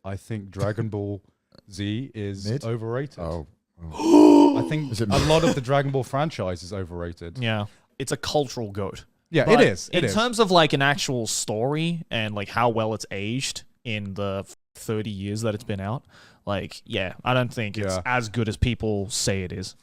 I think Dragon Ball Z is Mid? overrated. Oh. I think Is it a lot of the Dragon Ball franchise is overrated. Yeah. It's a cultural goat. Yeah, But it is. in terms of like an actual story and like how well it's aged in the 30 years that it's been out, like, yeah, I don't think it's as good as people say it is.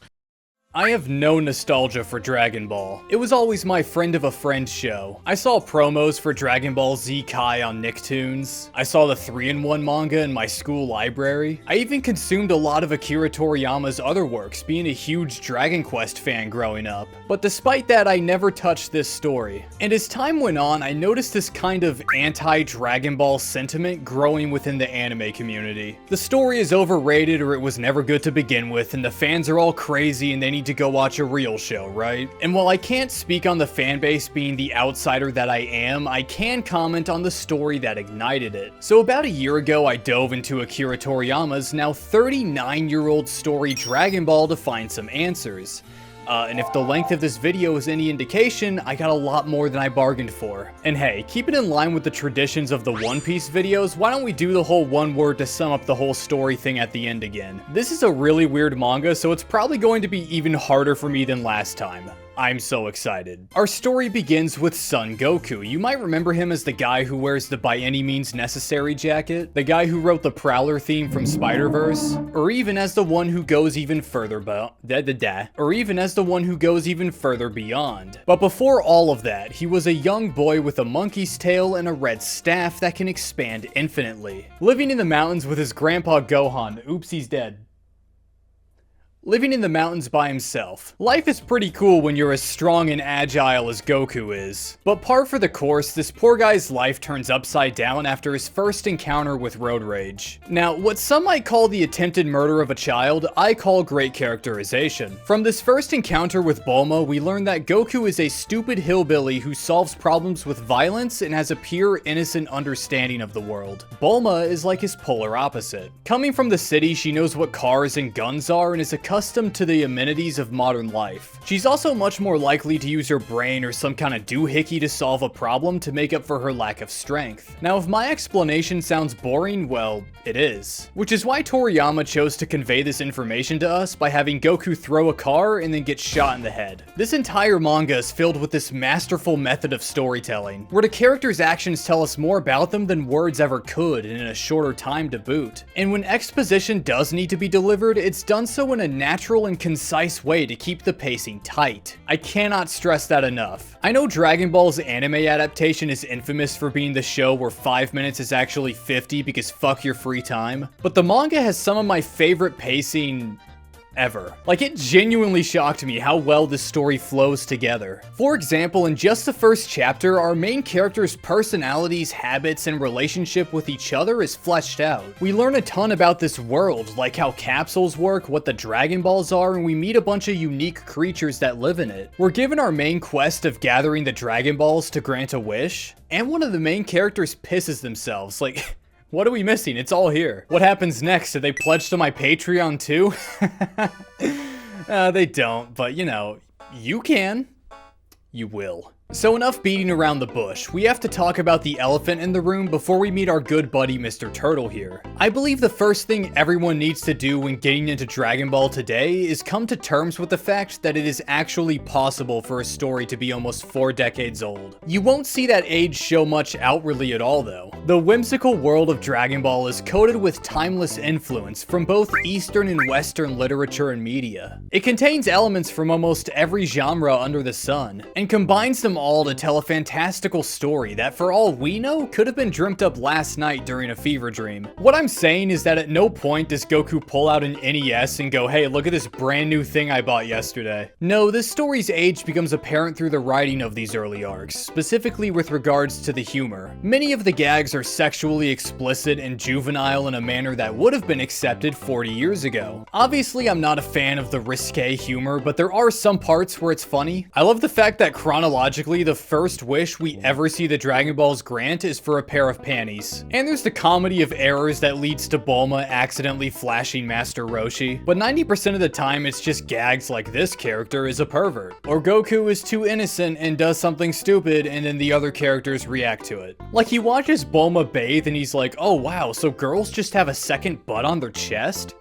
I have no nostalgia for Dragon Ball. It was always my friend of a friend show. I saw promos for Dragon Ball Z Kai on Nicktoons. I saw the 3-in-1 manga in my school library. I even consumed a lot of Akira Toriyama's other works, being a huge Dragon Quest fan growing up. But despite that, I never touched this story. And as time went on, I noticed this kind of anti-Dragon Ball sentiment growing within the anime community. The story is overrated, or it was never good to begin with, and the fans are all crazy and they need to go watch a real show, right? And while I can't speak on the fanbase being the outsider that I am, I can comment on the story that ignited it. So about a year ago, I dove into Akira Toriyama's now 39-year-old story Dragon Ball to find some answers. And if the length of this video is any indication, I got a lot more than I bargained for. And hey, keep it in line with the traditions of the One Piece videos, why don't we do the whole one word to sum up the whole story thing at the end again. This is a really weird manga, so it's probably going to be even harder for me than last time. I'm so excited. Our story begins with Son Goku. You might remember him as the guy who wears the by any means necessary jacket, the guy who wrote the Prowler theme from Spider-Verse, or even as the one who goes even further beyond. But before all of that, he was a young boy with a monkey's tail and a red staff that can expand infinitely. Living in the mountains with his grandpa Gohan. Oops, he's dead. Living in the mountains by himself. Life is pretty cool when you're as strong and agile as Goku is. But par for the course, this poor guy's life turns upside down after his first encounter with road rage. Now, what some might call the attempted murder of a child, I call great characterization. From this first encounter with Bulma, we learn that Goku is a stupid hillbilly who solves problems with violence and has a pure, innocent understanding of the world. Bulma is like his polar opposite. Coming from the city, she knows what cars and guns are and is accustomed to the amenities of modern life. She's also much more likely to use her brain or some kind of doohickey to solve a problem to make up for her lack of strength. Now, if my explanation sounds boring, well, it is. Which is why Toriyama chose to convey this information to us by having Goku throw a car and then get shot in the head. This entire manga is filled with this masterful method of storytelling, where the characters' actions tell us more about them than words ever could and in a shorter time to boot. And when exposition does need to be delivered, it's done so in a natural and concise way to keep the pacing tight. I cannot stress that enough. I know Dragon Ball's anime adaptation is infamous for being the show where 5 minutes is actually 50 because fuck your free time, but the manga has some of my favorite pacing ever. Like, it genuinely shocked me how well this story flows together. For example, in just the first chapter, our main character's personalities, habits, and relationship with each other is fleshed out. We learn a ton about this world, like how capsules work, what the Dragon Balls are, and we meet a bunch of unique creatures that live in it. We're given our main quest of gathering the Dragon Balls to grant a wish, and one of the main characters pisses themselves, like, what are we missing? It's all here. What happens next? Do they pledge to my Patreon too? They don't, but you know, you can. You will. So enough beating around the bush. We have to talk about the elephant in the room before we meet our good buddy Mr. Turtle here. I believe the first thing everyone needs to do when getting into Dragon Ball today is come to terms with the fact that it is actually possible for a story to be almost 4 decades old. You won't see that age show much outwardly at all though. The whimsical world of Dragon Ball is coated with timeless influence from both Eastern and Western literature and media. It contains elements from almost every genre under the sun, and combines them all to tell a fantastical story that, for all we know, could have been dreamt up last night during a fever dream. What I'm saying is that at no point does Goku pull out an NES and go, hey, look at this brand new thing I bought yesterday. No, this story's age becomes apparent through the writing of these early arcs, specifically with regards to the humor. Many of the gags are sexually explicit and juvenile in a manner that would have been accepted 40 years ago. Obviously, I'm not a fan of the risque humor, but there are some parts where it's funny. I love the fact that chronologically chronologically, the first wish we ever see the Dragon Balls grant is for a pair of panties. And there's the comedy of errors that leads to Bulma accidentally flashing Master Roshi, but 90% of the time it's just gags like this character is a pervert, or Goku is too innocent and does something stupid and then the other characters react to it. Like he watches Bulma bathe and he's like, oh wow, so girls just have a second butt on their chest?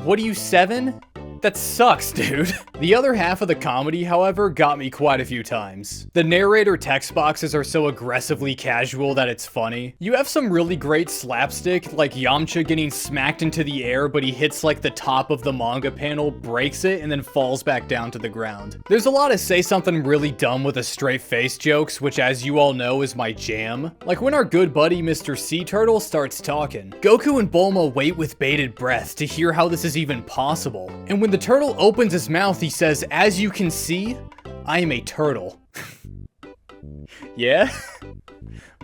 What are you, 7? That sucks, dude. The other half of the comedy, however, got me quite a few times. The narrator text boxes are so aggressively casual that it's funny. You have some really great slapstick, like Yamcha getting smacked into the air, but he hits like the top of the manga panel, breaks it, and then falls back down to the ground. There's a lot of say something really dumb with a straight face jokes, which as you all know is my jam. Like when our good buddy Mr. Sea Turtle starts talking. Goku and Bulma wait with bated breath to hear how this is even possible. And when the turtle opens his mouth, he says, "As you can see, I am a turtle." Yeah?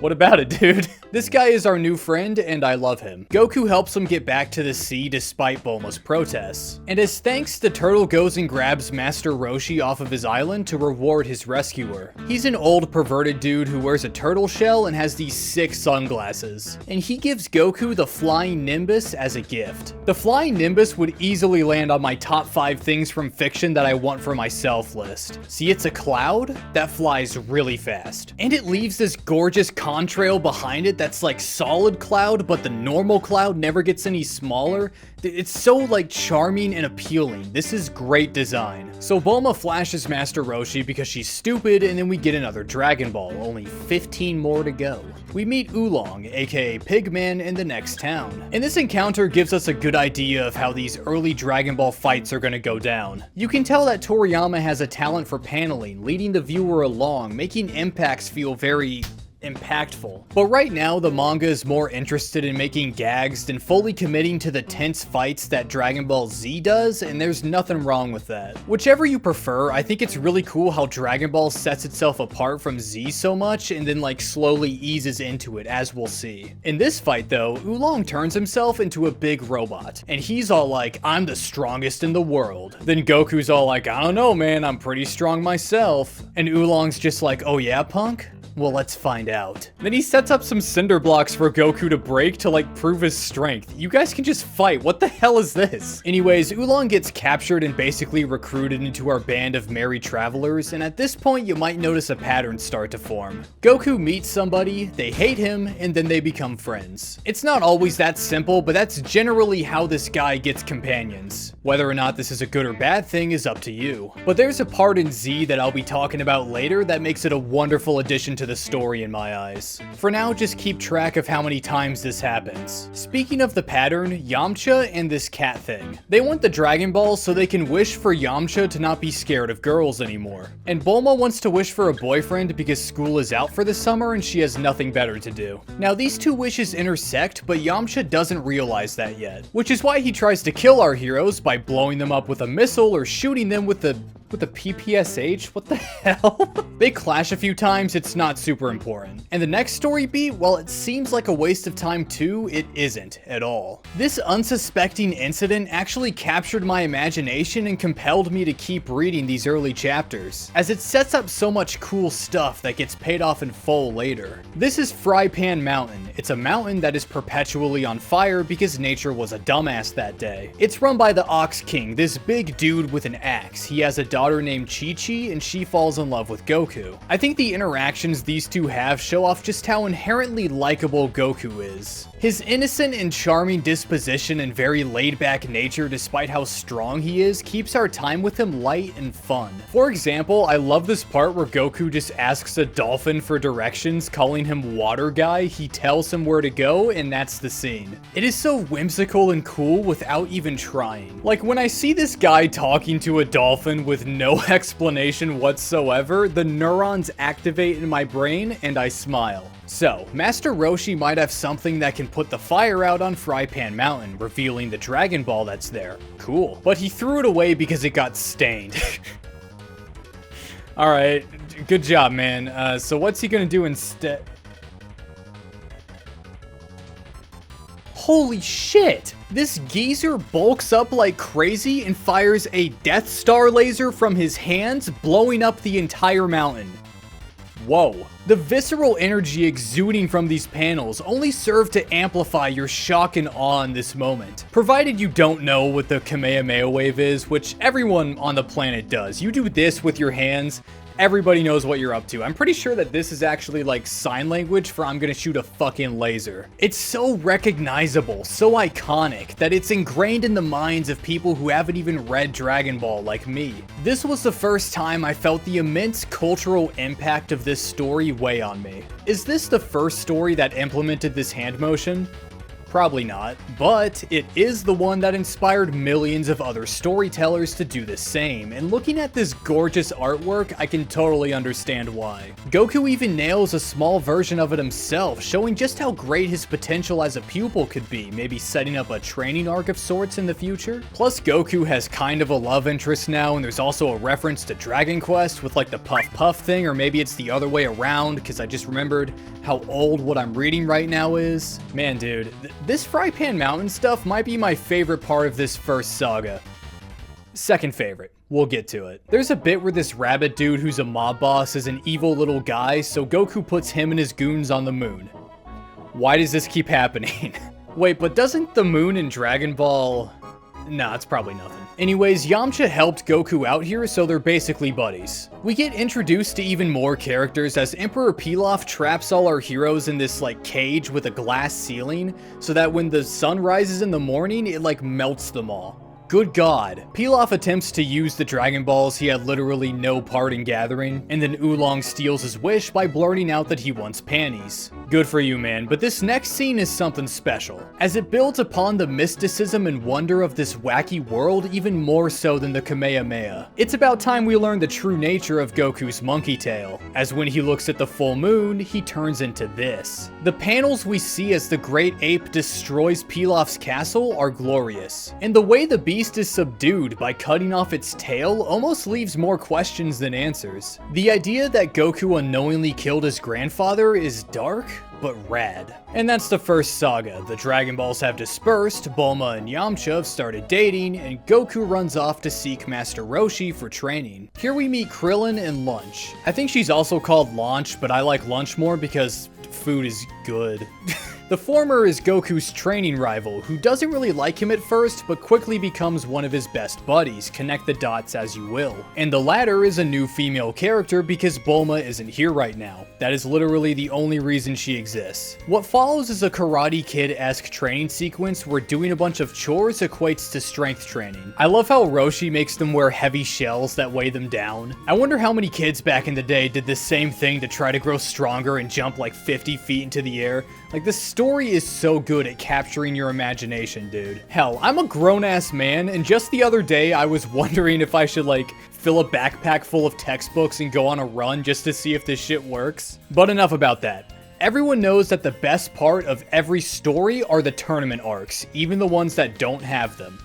What about it, dude? This guy is our new friend, and I love him. Goku helps him get back to the sea despite Bulma's protests. And as thanks, the turtle goes and grabs Master Roshi off of his island to reward his rescuer. He's an old perverted dude who wears a turtle shell and has these sick sunglasses. And he gives Goku the Flying Nimbus as a gift. The Flying Nimbus would easily land on my top 5 things from fiction that I want for myself list. See, it's a cloud that flies really fast. And it leaves this gorgeous contrail behind it that's like solid cloud, but the normal cloud never gets any smaller. It's so like charming and appealing. This is great design. So Bulma flashes Master Roshi because she's stupid, and then we get another Dragon Ball, only 15 more to go. We meet Oolong, aka Pigman, in the next town. And this encounter gives us a good idea of how these early Dragon Ball fights are gonna go down. You can tell that Toriyama has a talent for paneling, leading the viewer along, making impacts feel very impactful. But right now, the manga is more interested in making gags than fully committing to the tense fights that Dragon Ball Z does, and there's nothing wrong with that. Whichever you prefer, I think it's really cool how Dragon Ball sets itself apart from Z so much and then like slowly eases into it, as we'll see. In this fight though, Oolong turns himself into a big robot, and he's all like, "I'm the strongest in the world." Then Goku's all like, "I don't know, man, I'm pretty strong myself." And Oolong's just like, "Oh yeah, punk? Well, let's find out." Then he sets up some cinder blocks for Goku to break to like prove his strength. You guys can just fight. What the hell is this? Anyways, Oolong gets captured and basically recruited into our band of merry travelers, and at this point you might notice a pattern start to form. Goku meets somebody, they hate him, and then they become friends. It's not always that simple, but that's generally how this guy gets companions. Whether or not this is a good or bad thing is up to you. But there's a part in Z that I'll be talking about later that makes it a wonderful addition to the story in my eyes. For now, just keep track of how many times this happens. Speaking of the pattern, Yamcha and this cat thing. They want the Dragon Ball so they can wish for Yamcha to not be scared of girls anymore. And Bulma wants to wish for a boyfriend because school is out for the summer and she has nothing better to do. Now these two wishes intersect, but Yamcha doesn't realize that yet, which is why he tries to kill our heroes by blowing them up with a missile or shooting them with the PPSH? What the hell? They clash a few times, it's not super important. And the next story beat, while it seems like a waste of time too, it isn't at all. This unsuspecting incident actually captured my imagination and compelled me to keep reading these early chapters, as it sets up so much cool stuff that gets paid off in full later. This is Fry Pan Mountain. It's a mountain that is perpetually on fire because nature was a dumbass that day. It's run by the Ox King, this big dude with an axe. He has a daughter named Chi-Chi, and she falls in love with Goku. I think the interactions these two have show off just how inherently likable Goku is. His innocent and charming disposition and very laid-back nature, despite how strong he is, keeps our time with him light and fun. For example, I love this part where Goku just asks a dolphin for directions, calling him Water Guy. He tells him where to go, and that's the scene. It is so whimsical and cool without even trying. Like, when I see this guy talking to a dolphin with no explanation whatsoever, the neurons activate in my brain, and I smile. So, Master Roshi might have something that can put the fire out on Fry Pan Mountain, revealing the Dragon Ball that's there. Cool. But he threw it away because it got stained. Alright, good job, man. So what's he gonna do instead? Holy shit! This geezer bulks up like crazy and fires a Death Star laser from his hands, blowing up the entire mountain. Whoa. The visceral energy exuding from these panels only serve to amplify your shock and awe in this moment. Provided you don't know what the Kamehameha wave is, which everyone on the planet does. You do this with your hands, everybody knows what you're up to. I'm pretty sure that this is actually like sign language for I'm gonna shoot a fucking laser. It's so recognizable, so iconic, that it's ingrained in the minds of people who haven't even read Dragon Ball like me. This was the first time I felt the immense cultural impact of this story weigh on me. Is this the first story that implemented this hand motion? Probably not, but it is the one that inspired millions of other storytellers to do the same, and looking at this gorgeous artwork, I can totally understand why. Goku even nails a small version of it himself, showing just how great his potential as a pupil could be, maybe setting up a training arc of sorts in the future. Plus, Goku has kind of a love interest now, and there's also a reference to Dragon Quest with like the Puff Puff thing, or maybe it's the other way around, because I just remembered how old what I'm reading right now is. Man, dude, this Fry Pan Mountain stuff might be my favorite part of this first saga. Second favorite. We'll get to it. There's a bit where this rabbit dude who's a mob boss is an evil little guy, so Goku puts him and his goons on the moon. Why does this keep happening? Wait, but doesn't the moon in Dragon Ball... Nah, it's probably nothing. Anyways, Yamcha helped Goku out here, so they're basically buddies. We get introduced to even more characters as Emperor Pilaf traps all our heroes in this like cage with a glass ceiling, so that when the sun rises in the morning, it like melts them all. Good God. Pilaf attempts to use the Dragon Balls he had literally no part in gathering, and then Oolong steals his wish by blurting out that he wants panties. Good for you, man, but this next scene is something special, as it builds upon the mysticism and wonder of this wacky world even more so than the Kamehameha. It's about time we learn the true nature of Goku's monkey tail, as when he looks at the full moon, he turns into this. The panels we see as the great ape destroys Pilaf's castle are glorious, and the way the beast is subdued by cutting off its tail almost leaves more questions than answers. The idea that Goku unknowingly killed his grandfather is dark, but rad. And that's the first saga. The Dragon Balls have dispersed, Bulma and Yamcha have started dating, and Goku runs off to seek Master Roshi for training. Here we meet Krillin and Lunch. I think she's also called Launch, but I like Lunch more because food is good. The former is Goku's training rival, who doesn't really like him at first, but quickly becomes one of his best buddies, connect the dots as you will. And the latter is a new female character because Bulma isn't here right now. That is literally the only reason she exists. What follows is a Karate Kid-esque training sequence where doing a bunch of chores equates to strength training. I love how Roshi makes them wear heavy shells that weigh them down. I wonder how many kids back in the day did the same thing to try to grow stronger and jump like 50 feet into the air. Like, this story is so good at capturing your imagination, dude. Hell, I'm a grown-ass man, and just the other day I was wondering if I should, like, fill a backpack full of textbooks and go on a run just to see if this shit works. But enough about that. Everyone knows that the best part of every story are the tournament arcs, even the ones that don't have them.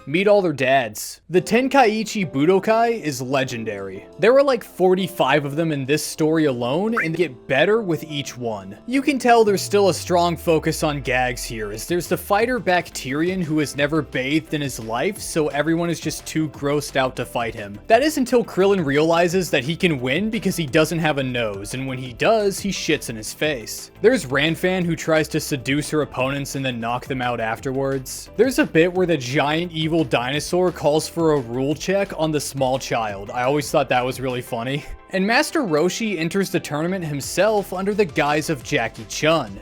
Meet all their dads. The Tenkaichi Budokai is legendary. There are like 45 of them in this story alone, and they get better with each one. You can tell there's still a strong focus on gags here, as there's the fighter Bacterian who has never bathed in his life, so everyone is just too grossed out to fight him. That is until Krillin realizes that he can win because he doesn't have a nose, and when he does, he shits in his face. There's Ranfan who tries to seduce her opponents and then knock them out afterwards. There's a bit where the giant evil dinosaur calls for a rule check on the small child. I always thought that was really funny. And Master Roshi enters the tournament himself under the guise of Jackie Chun.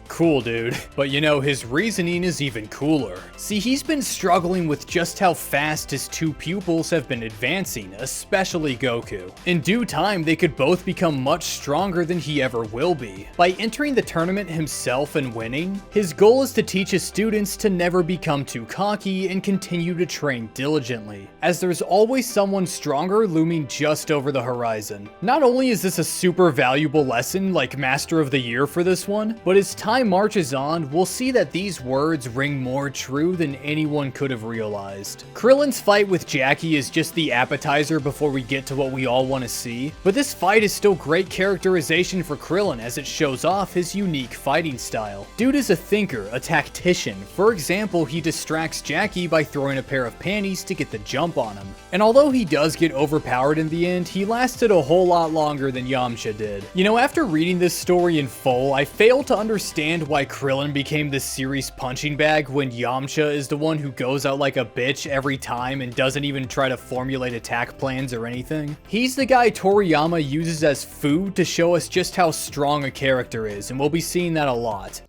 Cool, dude. But you know, his reasoning is even cooler. See, he's been struggling with just how fast his two pupils have been advancing, especially Goku. In due time, they could both become much stronger than he ever will be. By entering the tournament himself and winning, his goal is to teach his students to never become too cocky and continue to train diligently, as there's always someone stronger looming just over the horizon. Not only is this a super valuable lesson like Master of the Year for this one, but his time time marches on, we'll see that these words ring more true than anyone could have realized. Krillin's fight with Jackie is just the appetizer before we get to what we all want to see, but this fight is still great characterization for Krillin as it shows off his unique fighting style. Dude is a thinker, a tactician. For example, he distracts Jackie by throwing a pair of panties to get the jump on him. And although he does get overpowered in the end, he lasted a whole lot longer than Yamcha did. You know, after reading this story in full, I fail to understand why Krillin became this series punching bag when Yamcha is the one who goes out like a bitch every time and doesn't even try to formulate attack plans or anything. He's the guy Toriyama uses as food to show us just how strong a character is, and we'll be seeing that a lot.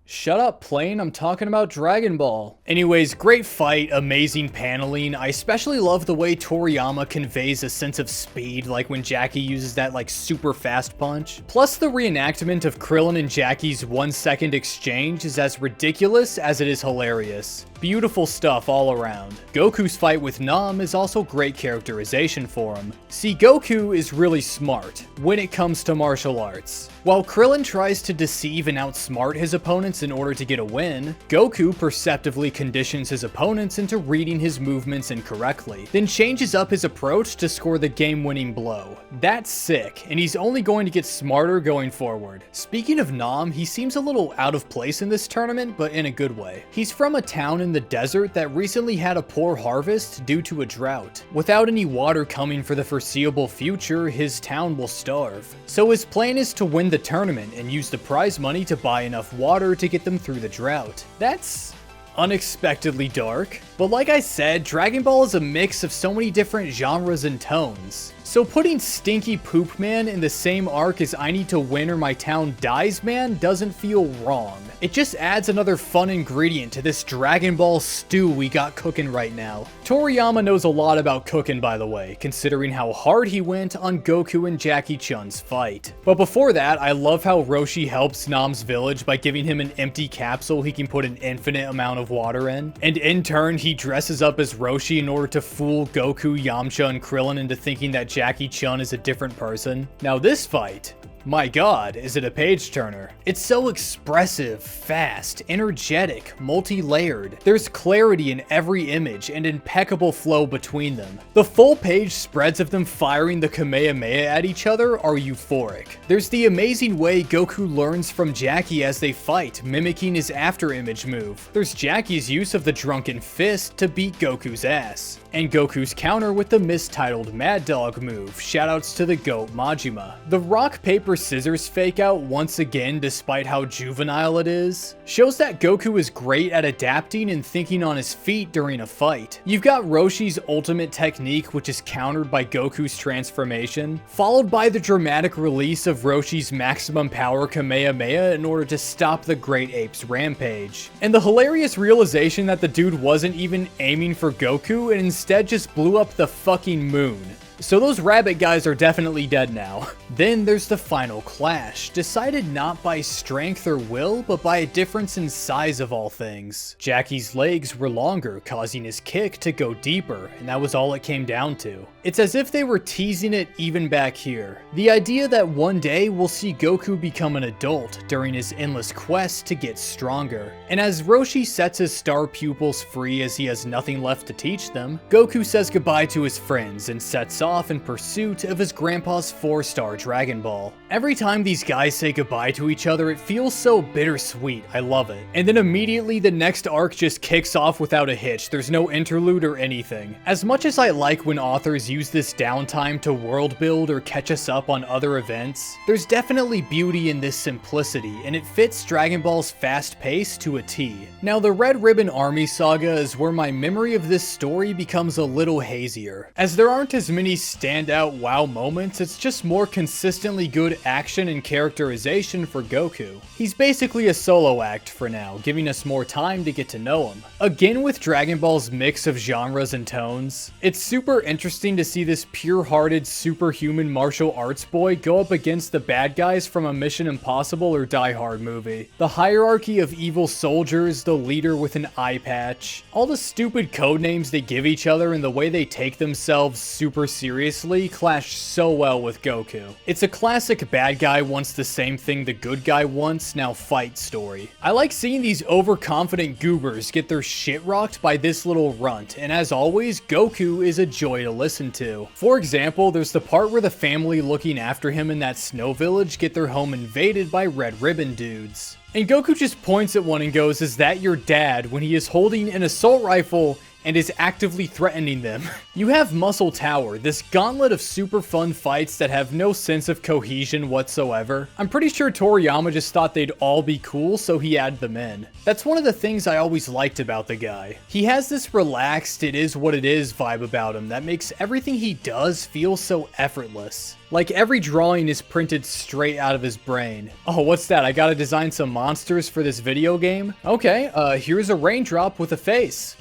Shut up, plane. I'm talking about Dragon Ball. Anyways, great fight, amazing paneling. I especially love the way Toriyama conveys a sense of speed, like when Jackie uses that like super fast punch. Plus the reenactment of Krillin and Jackie's 1-second exchange is as ridiculous as it is hilarious. Beautiful stuff all around. Goku's fight with Nam is also great characterization for him. See, Goku is really smart when it comes to martial arts. While Krillin tries to deceive and outsmart his opponents in order to get a win, Goku perceptively conditions his opponents into reading his movements incorrectly, then changes up his approach to score the game-winning blow. That's sick, and he's only going to get smarter going forward. Speaking of Nam, he seems a little out of place in this tournament, but in a good way. He's from a town in the desert that recently had a poor harvest due to a drought. Without any water coming for the foreseeable future, his town will starve. So his plan is to win the tournament and use the prize money to buy enough water to get them through the drought. That's unexpectedly dark. But like I said, Dragon Ball is a mix of so many different genres and tones. So putting Stinky Poop Man in the same arc as I Need to Win or My Town Dies Man doesn't feel wrong. It just adds another fun ingredient to this Dragon Ball stew we got cooking right now. Toriyama knows a lot about cooking, by the way, considering how hard he went on Goku and Jackie Chun's fight. But before that, I love how Roshi helps Nam's village by giving him an empty capsule he can put an infinite amount of water in. And in turn, he dresses up as Roshi in order to fool Goku, Yamcha, and Krillin into thinking that Jackie Chun is a different person. Now this fight, my god, is it a page turner. It's so expressive, fast, energetic, multi-layered. There's clarity in every image and impeccable flow between them. The full page spreads of them firing the Kamehameha at each other are euphoric. There's the amazing way Goku learns from Jackie as they fight, mimicking his after image move. There's Jackie's use of the drunken fist to beat Goku's ass. And Goku's counter with the mistitled Mad Dog move, shoutouts to the GOAT Majima. The rock, paper, scissors fake out once again despite how juvenile it is, shows that Goku is great at adapting and thinking on his feet during a fight. You've got Roshi's ultimate technique, which is countered by Goku's transformation, followed by the dramatic release of Roshi's maximum power Kamehameha in order to stop the Great Ape's rampage. And the hilarious realization that the dude wasn't even aiming for Goku and instead just blew up the fucking moon. So those rabbit guys are definitely dead now. Then there's the final clash, decided not by strength or will, but by a difference in size of all things. Jackie's legs were longer, causing his kick to go deeper, and that was all it came down to. It's as if they were teasing it even back here. The idea that one day we'll see Goku become an adult during his endless quest to get stronger. And as Roshi sets his star pupils free as he has nothing left to teach them, Goku says goodbye to his friends and sets off in pursuit of his grandpa's 4-star Dragon Ball. Every time these guys say goodbye to each other, it feels so bittersweet. I love it. And then immediately the next arc just kicks off without a hitch. There's no interlude or anything. As much as I like when authors use this downtime to world build or catch us up on other events, there's definitely beauty in this simplicity, and it fits Dragon Ball's fast pace to a T. Now the Red Ribbon Army saga is where my memory of this story becomes a little hazier, as there aren't as many standout wow moments. It's just more consistently good action and characterization for Goku. He's basically a solo act for now, giving us more time to get to know him. Again with Dragon Ball's mix of genres and tones, it's super interesting to see this pure-hearted superhuman martial arts boy go up against the bad guys from a Mission Impossible or Die Hard movie. The hierarchy of evil soldiers, the leader with an eye patch, all the stupid code names they give each other and the way they take themselves super seriously seriously clash so well with Goku. It's a classic bad guy wants the same thing the good guy wants, now fight story. I like seeing these overconfident goobers get their shit rocked by this little runt, and as always, Goku is a joy to listen to. For example, there's the part where the family looking after him in that snow village get their home invaded by Red Ribbon dudes. And Goku just points at one and goes, "Is that your dad?" when he is holding an assault rifle and is actively threatening them. You have Muscle Tower, this gauntlet of super fun fights that have no sense of cohesion whatsoever. I'm pretty sure Toriyama just thought they'd all be cool, so he added them in. That's one of the things I always liked about the guy. He has this relaxed, it is what it is vibe about him that makes everything he does feel so effortless. Like every drawing is printed straight out of his brain. Oh, what's that? I gotta design some monsters for this video game? Okay, here's a raindrop with a face.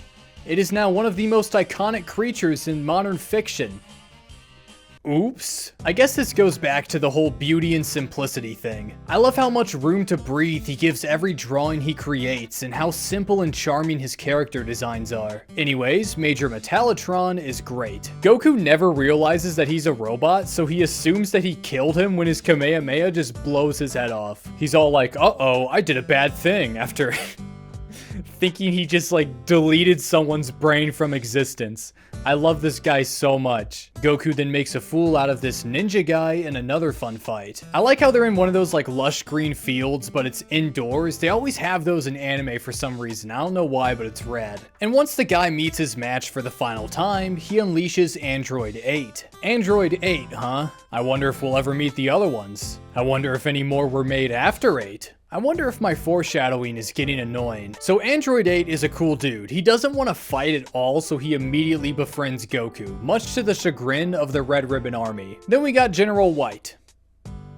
It is now one of the most iconic creatures in modern fiction. Oops. I guess this goes back to the whole beauty and simplicity thing. I love how much room to breathe he gives every drawing he creates and how simple and charming his character designs are. Anyways, Major Metallotron is great. Goku never realizes that he's a robot, so he assumes that he killed him when his Kamehameha just blows his head off. He's all like, "Uh-oh, I did a bad thing," after thinking he just like deleted someone's brain from existence. I love this guy so much. Goku then makes a fool out of this ninja guy in another fun fight. I like how they're in one of those like lush green fields, but it's indoors. They always have those in anime for some reason. I don't know why, but it's rad. And once the guy meets his match for the final time, he unleashes Android 8. Android 8, huh? I wonder if we'll ever meet the other ones. I wonder if any more were made after 8. I wonder if my foreshadowing is getting annoying. So Android 8 is a cool dude. He doesn't want to fight at all, so he immediately befriends Goku, much to the chagrin of the Red Ribbon Army. Then we got General White.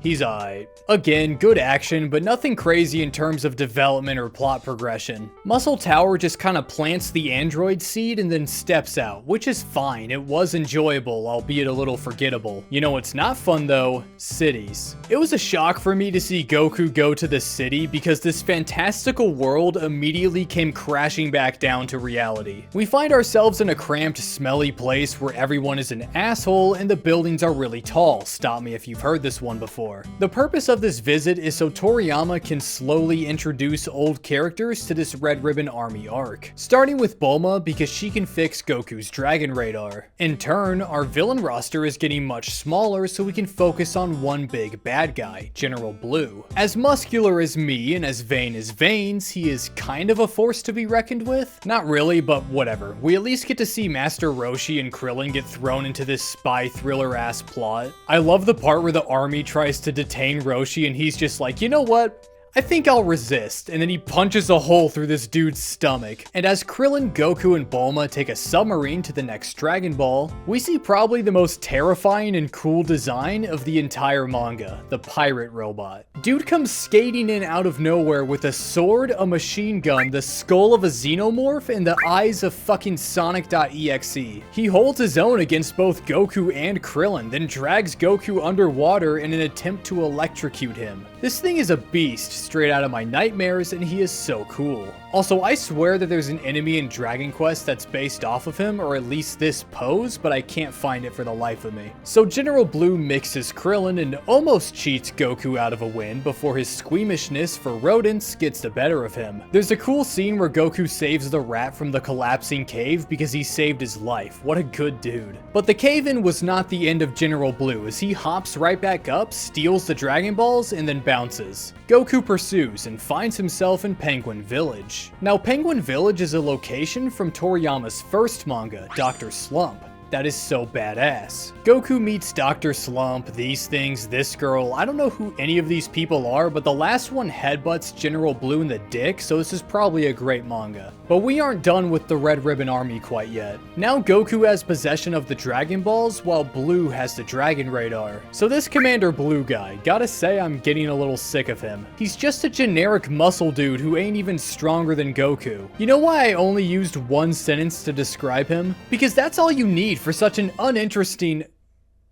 He's aight. Again, good action, but nothing crazy in terms of development or plot progression. Muscle Tower just kind of plants the android seed and then steps out, which is fine. It was enjoyable, albeit a little forgettable. You know what's not fun though? Cities. It was a shock for me to see Goku go to the city because this fantastical world immediately came crashing back down to reality. We find ourselves in a cramped, smelly place where everyone is an asshole and the buildings are really tall. Stop me if you've heard this one before. The purpose of this visit is so Toriyama can slowly introduce old characters to this Red Ribbon Army arc. Starting with Bulma because she can fix Goku's Dragon Radar. In turn, our villain roster is getting much smaller so we can focus on one big bad guy, General Blue. As muscular as me and as vain as Veins, he is kind of a force to be reckoned with. Not really, but whatever. We at least get to see Master Roshi and Krillin get thrown into this spy thriller ass plot. I love the part where the army tries to detain Roshi and he's just like, you know what? I think I'll resist, and then he punches a hole through this dude's stomach. And as Krillin, Goku, and Bulma take a submarine to the next Dragon Ball, we see probably the most terrifying and cool design of the entire manga, the pirate robot. Dude comes skating in out of nowhere with a sword, a machine gun, the skull of a xenomorph, and the eyes of fucking Sonic.exe. He holds his own against both Goku and Krillin, then drags Goku underwater in an attempt to electrocute him. This thing is a beast, straight out of my nightmares, and he is so cool. Also, I swear that there's an enemy in Dragon Quest that's based off of him, or at least this pose, but I can't find it for the life of me. So General Blue mixes Krillin and almost cheats Goku out of a win before his squeamishness for rodents gets the better of him. There's a cool scene where Goku saves the rat from the collapsing cave because he saved his life. What a good dude. But the cave-in was not the end of General Blue, as he hops right back up, steals the Dragon Balls, and then bounces. Goku pursues and finds himself in Penguin Village. Now, Penguin Village is a location from Toriyama's first manga, Dr. Slump. That is so badass. Goku meets Dr. Slump, these things, this girl. I don't know who any of these people are, but the last one headbutts General Blue in the dick, so this is probably a great manga. But we aren't done with the Red Ribbon Army quite yet. Now Goku has possession of the Dragon Balls, while Blue has the Dragon Radar. So this Commander Blue guy, gotta say I'm getting a little sick of him. He's just a generic muscle dude who ain't even stronger than Goku. You know why I only used one sentence to describe him? Because that's all you need for such an uninteresting...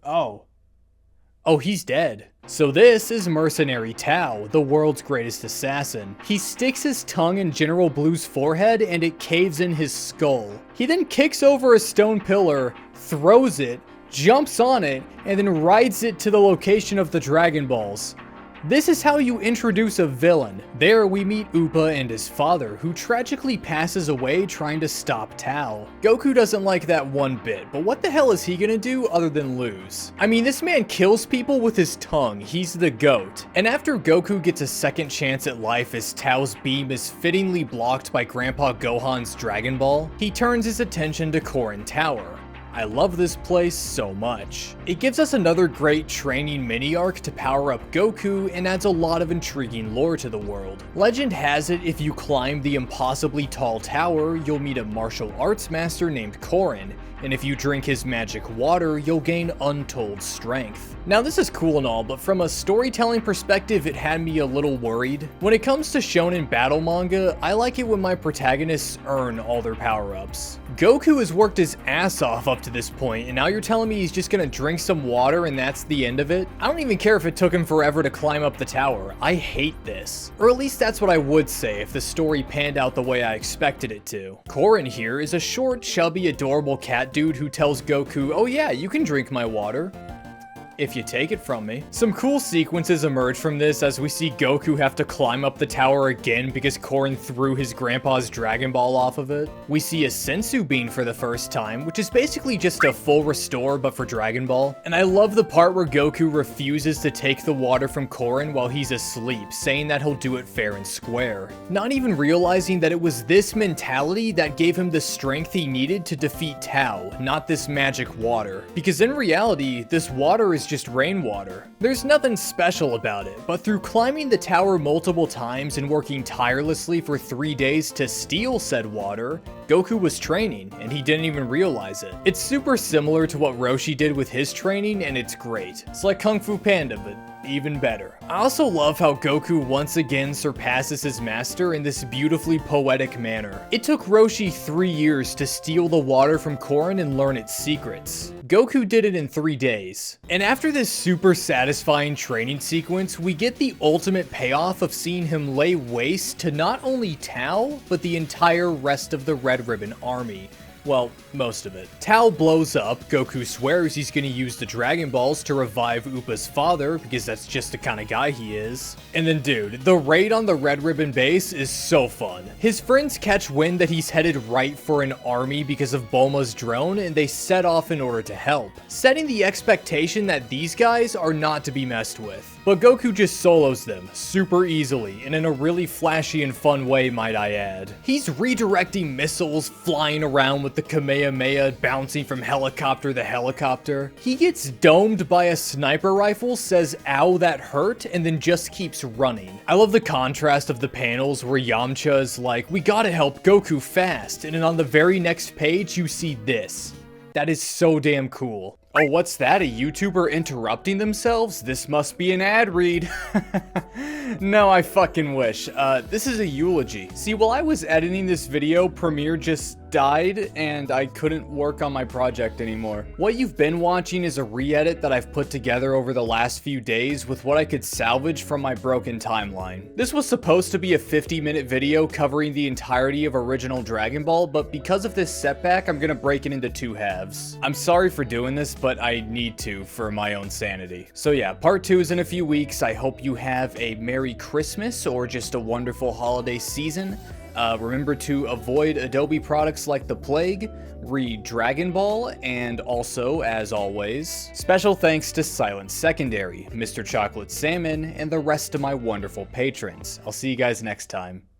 Oh, he's dead. So this is Mercenary Tao, the world's greatest assassin. He sticks his tongue in General Blue's forehead and it caves in his skull. He then kicks over a stone pillar, throws it, jumps on it, and then rides it to the location of the Dragon Balls. This is how you introduce a villain. There we meet Upa and his father, who tragically passes away trying to stop Tao. Goku doesn't like that one bit, but what the hell is he gonna do other than lose? I mean, this man kills people with his tongue, he's the GOAT. And after Goku gets a second chance at life as Tao's beam is fittingly blocked by Grandpa Gohan's Dragon Ball, he turns his attention to Korin Tower. I love this place so much. It gives us another great training mini-arc to power up Goku and adds a lot of intriguing lore to the world. Legend has it if you climb the impossibly tall tower, you'll meet a martial arts master named Korin, and if you drink his magic water, you'll gain untold strength. Now this is cool and all, but from a storytelling perspective, it had me a little worried. When it comes to shonen battle manga, I like it when my protagonists earn all their power-ups. Goku has worked his ass off up to this point, and now you're telling me he's just gonna drink some water and that's the end of it? I don't even care if it took him forever to climb up the tower. I hate this. Or at least that's what I would say if the story panned out the way I expected it to. Korin here is a short, chubby, adorable cat dude who tells Goku, oh yeah, you can drink my water if you take it from me. Some cool sequences emerge from this as we see Goku have to climb up the tower again because Korin threw his grandpa's Dragon Ball off of it. We see a Sensu Bean for the first time, which is basically just a full restore but for Dragon Ball. And I love the part where Goku refuses to take the water from Korin while he's asleep, saying that he'll do it fair and square. Not even realizing that it was this mentality that gave him the strength he needed to defeat Tao, not this magic water. Because in reality, this water is just rainwater. There's nothing special about it, but through climbing the tower multiple times and working tirelessly for 3 days to steal said water, Goku was training, and he didn't even realize it. It's super similar to what Roshi did with his training, and it's great. It's like Kung Fu Panda, but even better. I also love how Goku once again surpasses his master in this beautifully poetic manner. It took Roshi 3 years to steal the water from Korin and learn its secrets. Goku did it in 3 days. And after this super satisfying training sequence, we get the ultimate payoff of seeing him lay waste to not only Tao, but the entire rest of the Red Ribbon army. Well, most of it. Tao blows up, Goku swears he's gonna use the Dragon Balls to revive Upa's father, because that's just the kind of guy he is. And then dude, the raid on the Red Ribbon base is so fun. His friends catch wind that he's headed right for an army because of Bulma's drone, and they set off in order to help, setting the expectation that these guys are not to be messed with. But Goku just solos them, super easily, and in a really flashy and fun way, might I add. He's redirecting missiles, flying around with the Kamehameha, bouncing from helicopter to helicopter. He gets domed by a sniper rifle, says ow that hurt, and then just keeps running. I love the contrast of the panels where Yamcha is like, we gotta help Goku fast, and then on the very next page you see this. That is so damn cool. Oh, what's that? A YouTuber interrupting themselves? This must be an ad read. No, I fucking wish. This is a eulogy. See, while I was editing this video, Premiere just died and I couldn't work on my project anymore. What you've been watching is a re-edit that I've put together over the last few days with what I could salvage from my broken timeline. This was supposed to be a 50-minute video covering the entirety of original Dragon Ball, but because of this setback, I'm gonna break it into 2 halves. I'm sorry for doing this, but I need to for my own sanity. So yeah, part 2 is in a few weeks. I hope you have a Merry Christmas or just a wonderful holiday season. Remember to avoid Adobe products like the plague, read Dragon Ball, and also, as always, special thanks to Silent Secondary, Mr. Chocolate Salmon, and the rest of my wonderful patrons. I'll see you guys next time.